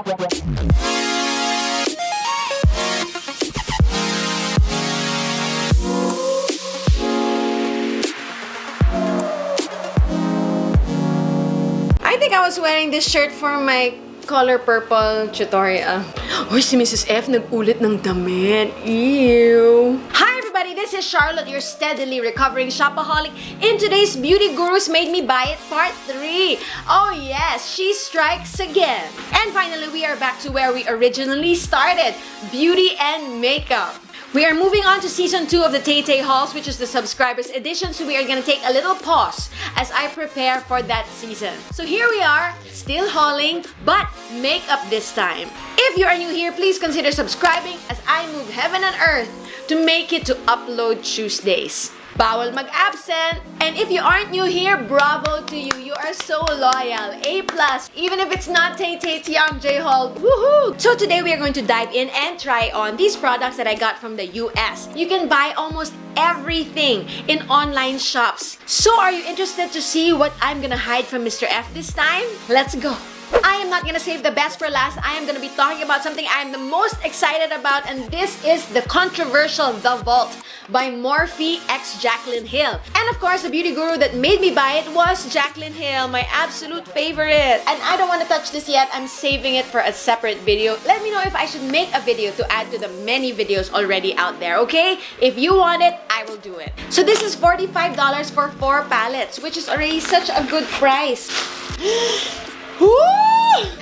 I think I was wearing this shirt for my color purple tutorial. Uy, si Mrs. F nag-ulit ng damit. Ew. Hi everybody, this is Charlotte, your steadily recovering shopaholic. In today's Beauty Gurus Made Me Buy It Part 3. Oh yes, she strikes again. And finally, we are back to where we originally started, beauty and makeup. We are moving on to season 2 of the Tay Tay hauls, which is the subscribers edition, so we are gonna take a little pause as I prepare for that season. So here we are, still hauling, but makeup this time. If you are new here, please consider subscribing as I move heaven and earth to make it to Upload Tuesdays. Bawal mag-absent. And if you aren't new here, bravo to you. You are so loyal. A+. Even if it's not Tay Tay Tiang J haul. Woohoo! So today we are going to dive in and try on these products that I got from the US. You can buy almost everything in online shops. So are you interested to see what I'm gonna hide from Mr. F this time? Let's go. I am not gonna save the best for last. I am gonna be talking about something I am the most excited about, and this is the controversial The Vault by Morphe x Jaclyn Hill. And of course, the beauty guru that made me buy it was Jaclyn Hill, my absolute favorite. And I don't want to touch this yet. I'm saving it for a separate video. Let me know if I should make a video to add to the many videos already out there, okay? If you want it, I will do it. So this is $45 for 4 palettes, which is already such a good price. Woo!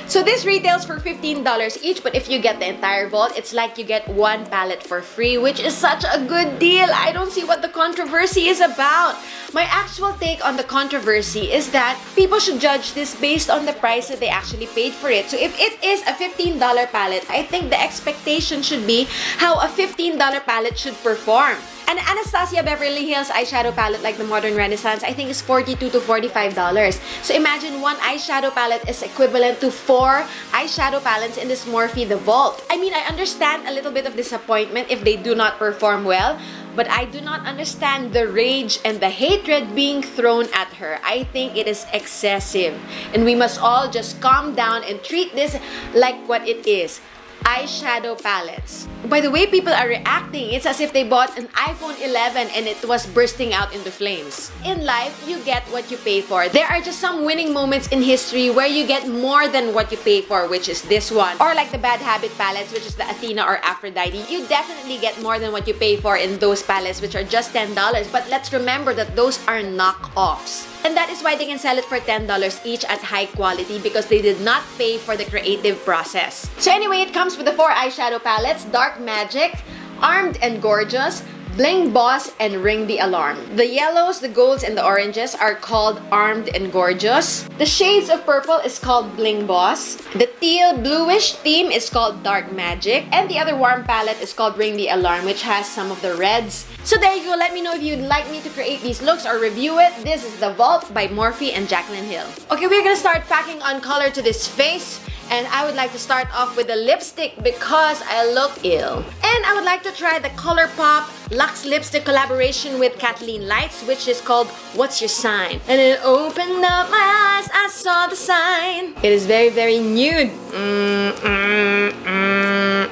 So this retails for $15 each, but if you get the entire vault, it's like you get 1 palette for free, which is such a good deal. I don't see what the controversy is about. My actual take on the controversy is that people should judge this based on the price that they actually paid for it. So if it is a $15 palette, I think the expectation should be how a $15 palette should perform. An Anastasia Beverly Hills eyeshadow palette like the Modern Renaissance, I think is $42 to $45. So imagine 1 eyeshadow palette is equivalent to 4 eyeshadow palettes in this Morphe The Vault. I mean, I understand a little bit of disappointment if they do not perform well, but I do not understand the rage and the hatred being thrown at her. I think it is excessive. And we must all just calm down and treat this like what it is. Eyeshadow palettes. By the way people are reacting, it's as if they bought an iPhone 11 and it was bursting out into flames. In life, you get what you pay for. There are just some winning moments in history where you get more than what you pay for, which is this one. Or like the Bad Habit palettes, which is the Athena or Aphrodite. You definitely get more than what you pay for in those palettes, which are just $10. But let's remember that those are knockoffs. And that is why they can sell it for $10 each at high quality, because they did not pay for the creative process. So anyway, it comes with the 4 eyeshadow palettes: Dark Magic, Armed and Gorgeous, Bling Boss, and Ring the Alarm. The yellows, the golds, and the oranges are called Armed and Gorgeous. The shades of purple is called Bling Boss. The teal bluish theme is called Dark Magic. And the other warm palette is called Ring the Alarm, which has some of the reds. So there you go. Let me know if you'd like me to create these looks or review it. This is The Vault by Morphe and Jaclyn Hill. Okay, we're gonna start packing on color to this face. And I would like to start off with the lipstick because I look ill. And I would like to try the Colourpop Luxe Lipstick collaboration with Kathleen Lights, which is called What's Your Sign? And it opened up my eyes, I saw the sign. It is very, very nude.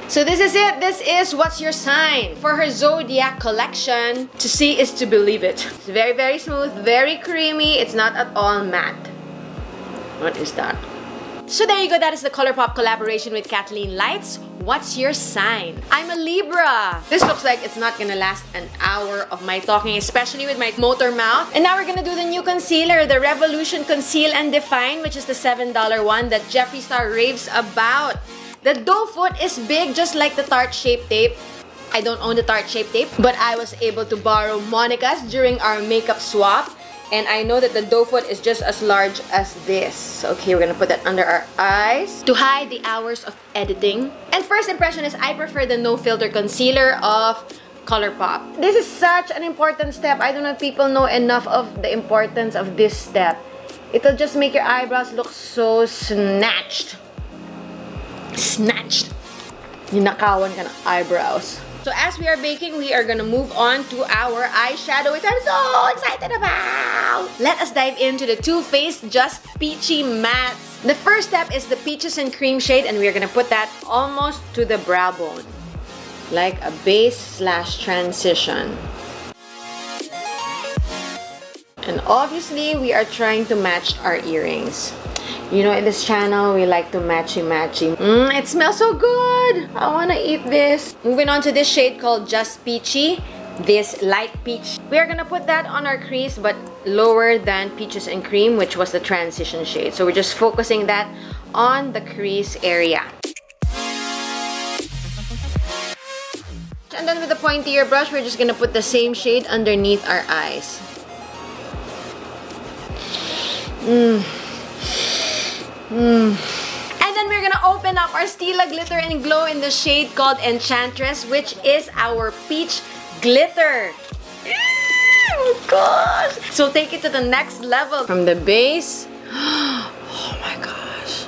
So this is it. This is What's Your Sign for her Zodiac collection. To see is to believe it. It's very, very smooth, very creamy. It's not at all matte. What is that? So there you go, that is the Colourpop collaboration with Kathleen Lights. What's your sign? I'm a Libra. This looks like it's not gonna last an hour of my talking, especially with my motor mouth. And now we're gonna do the new concealer, the Revolution Conceal and Define, which is the $7 one that Jeffree Star raves about. The doe foot is big, just like the Tarte Shape Tape. I don't own the Tarte Shape Tape, but I was able to borrow Monica's during our makeup swap. And I know that the doe foot is just as large as this. Okay, we're gonna put that under our eyes to hide the hours of editing. And first impression is I prefer the no filter concealer of Colourpop. This is such an important step. I don't know if people know enough of the importance of this step. It'll just make your eyebrows look so snatched. Snatched. Ninakawan ka ng eyebrows. So as we are baking, we are gonna move on to our eyeshadow, which I'm so excited about! let us dive into the Too Faced Just Peachy Mattes. The first step is the Peaches and Cream shade, and we're gonna put that almost to the brow bone, like a base/transition. And obviously, we are trying to match our earrings. You know, in this channel, we like to matchy-matchy. It smells so good! I wanna eat this. Moving on to this shade called Just Peachy. This light peach. We are gonna put that on our crease, but lower than Peaches and Cream, which was the transition shade. So we're just focusing that on the crease area. And then with the pointier brush, we're just gonna put the same shade underneath our eyes. And then we're gonna open up our Stila Glitter and Glow in the shade called Enchantress, which is our peach glitter. Oh gosh! So take it to the next level. From the base. Oh my gosh.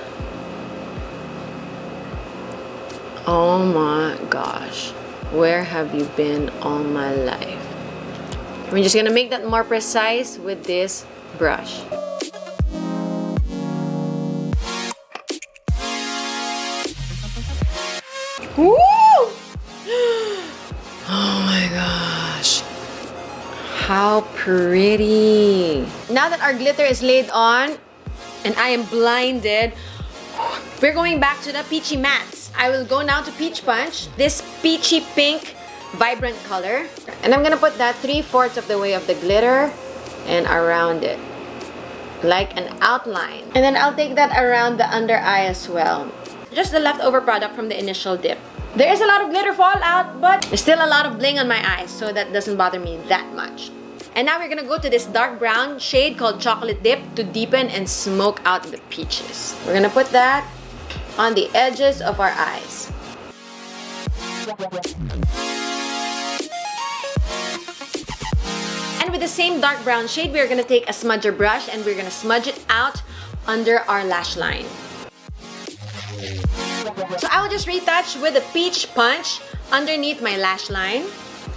Oh my gosh. Where have you been all my life? We're just gonna make that more precise with this brush. Woo! Oh my gosh. How pretty. Now that our glitter is laid on and I am blinded, we're going back to the Peachy Mattes. I will go now to Peach Punch, this peachy pink vibrant color. And I'm gonna put that 3/4 of the way of the glitter and around it, like an outline. And then I'll take that around the under eye as well. Just the leftover product from the initial dip. There is a lot of glitter fallout, but there's still a lot of bling on my eyes, so that doesn't bother me that much. And now we're gonna go to this dark brown shade called Chocolate Dip to deepen and smoke out the peaches. We're gonna put that on the edges of our eyes. And with the same dark brown shade, we're gonna take a smudger brush and we're gonna smudge it out under our lash line. So I will just retouch with a Peach Punch underneath my lash line.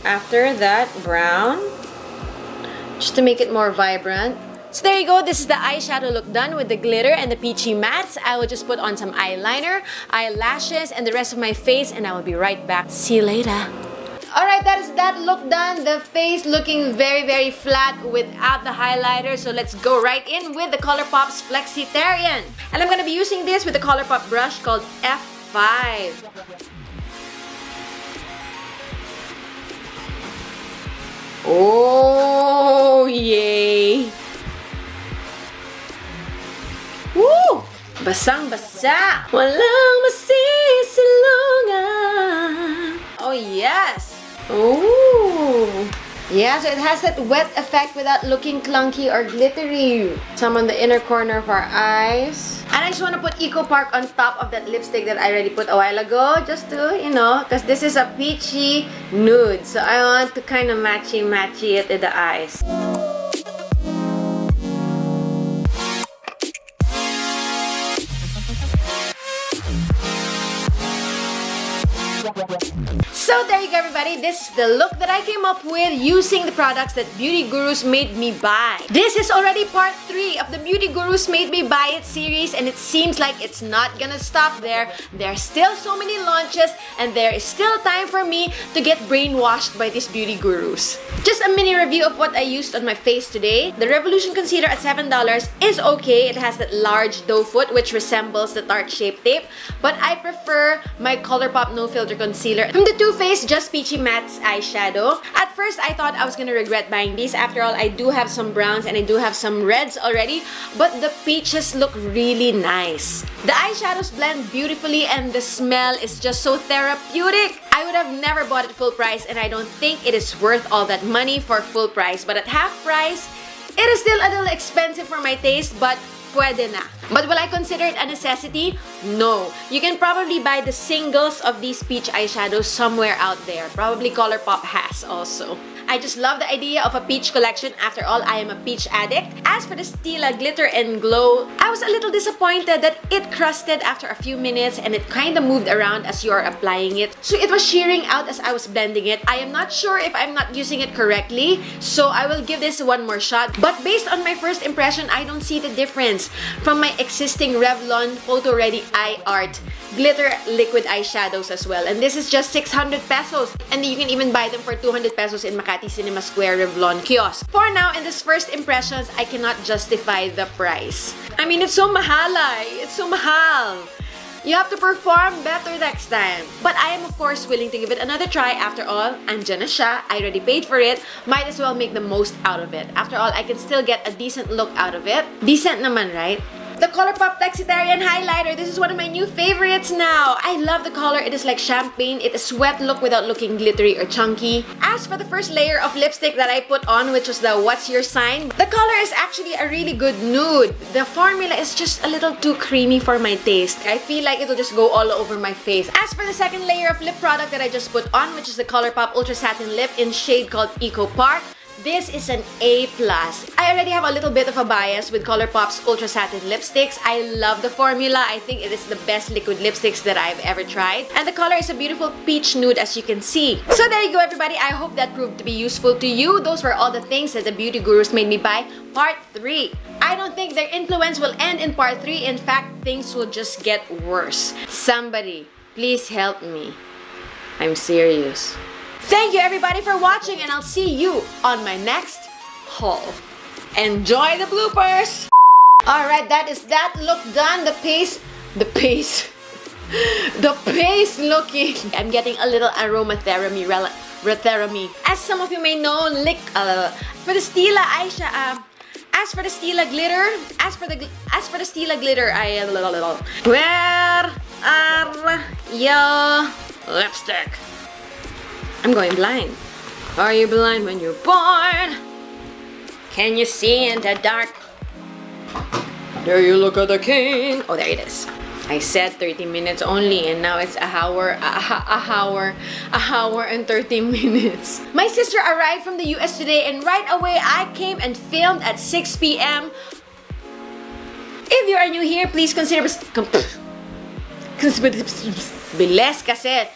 After that, brown, just to make it more vibrant. So there you go, this is the eyeshadow look done with the glitter and the Peachy Mattes. I will just put on some eyeliner, eyelashes, and the rest of my face, and I will be right back. See you later. Alright, that is that look done. The face looking very, very flat without the highlighter. So let's go right in with the Colourpop's Flexitarian. And I'm going to be using this with the Colourpop brush called F5. Oh, yay! Woo! Basang-basa! Walang masisilungan! Oh, yes! Oh! Yeah, so it has that wet effect without looking clunky or glittery. Some on the inner corner of our eyes. And I just want to put Eco Park on top of that lipstick that I already put a while ago. Just to, you know, because this is a peachy nude. So I want to kind of matchy it in the eyes. So there you go, everybody. This is the look that I came up with using the products that Beauty Gurus made me buy. This is already part 3 of the Beauty Gurus made me buy it series, and it seems like it's not gonna stop there. There are still so many launches, and there is still time for me to get brainwashed by these Beauty Gurus. Just a mini review of what I used on my face today. The Revolution Concealer at $7 is okay. It has that large doe foot which resembles the Tarte Shape Tape, but I prefer my Colourpop No Filter Concealer from the Too Faced Just Peachy Matte's eyeshadow. At first, I thought I was gonna regret buying these. After all, I do have some browns and I do have some reds already, but the peaches look really nice. The eyeshadows blend beautifully and the smell is just so therapeutic. I would have never bought it full price, and I don't think it is worth all that money for full price. But at half price, it is still a little expensive for my taste, but pwede na. But will I consider it a necessity? No. You can probably buy the singles of these peach eyeshadows somewhere out there. Probably Colourpop has also. I just love the idea of a peach collection. After all, I am a peach addict. As for the Stila Glitter and Glow, I was a little disappointed that it crusted after a few minutes and it kind of moved around as you are applying it. So it was shearing out as I was blending it. I am not sure if I'm not using it correctly, so I will give this one more shot. But based on my first impression, I don't see the difference from my existing Revlon Photo Ready Eye Art glitter liquid eyeshadows as well. And this is just 600 pesos. And you can even buy them for 200 pesos in Makati Cinema Square Revlon kiosk. For now, in this first impressions, I cannot justify the price. I mean, it's so mahalay. It's so mahal. You have to perform better next time. But I am of course willing to give it another try. After all, andyan na siya. I already paid for it. Might as well make the most out of it. After all, I can still get a decent look out of it. Decent naman, right? The Colourpop Flexitarian Highlighter. This is one of my new favorites now. I love the color. It is like champagne. It is sweat look without looking glittery or chunky. As for the first layer of lipstick that I put on, which was the What's Your Sign, the color is actually a really good nude. The formula is just a little too creamy for my taste. I feel like it'll just go all over my face. As for the second layer of lip product that I just put on, which is the Colourpop Ultra Satin Lip in shade called Eco Park, this is an A+. I already have a little bit of a bias with Colourpop's Ultra Satin lipsticks. I love the formula. I think it is the best liquid lipsticks that I've ever tried. And the color is a beautiful peach nude, as you can see. So there you go, everybody. I hope that proved to be useful to you. Those were all the things that the beauty gurus made me buy. Part 3. I don't think their influence will end in part 3. In fact, things will just get worse. Somebody, please help me. I'm serious. Thank you everybody for watching, and I'll see you on my next haul. Enjoy the bloopers! Alright, that is that look done. The paste looking. I'm getting a little aromatherapy. As some of you may know, for the Stila eyeshadow. As for the Stila glitter, where are your lipstick? I'm going blind. Are you blind when you're born? Can you see in the dark? There you look at the king. Oh, there it is. I said 30 minutes only, and now it's a hour and 30 minutes. My sister arrived from the US today, and right away I came and filmed at 6 p.m. If you are new here, please consider bilis kasi.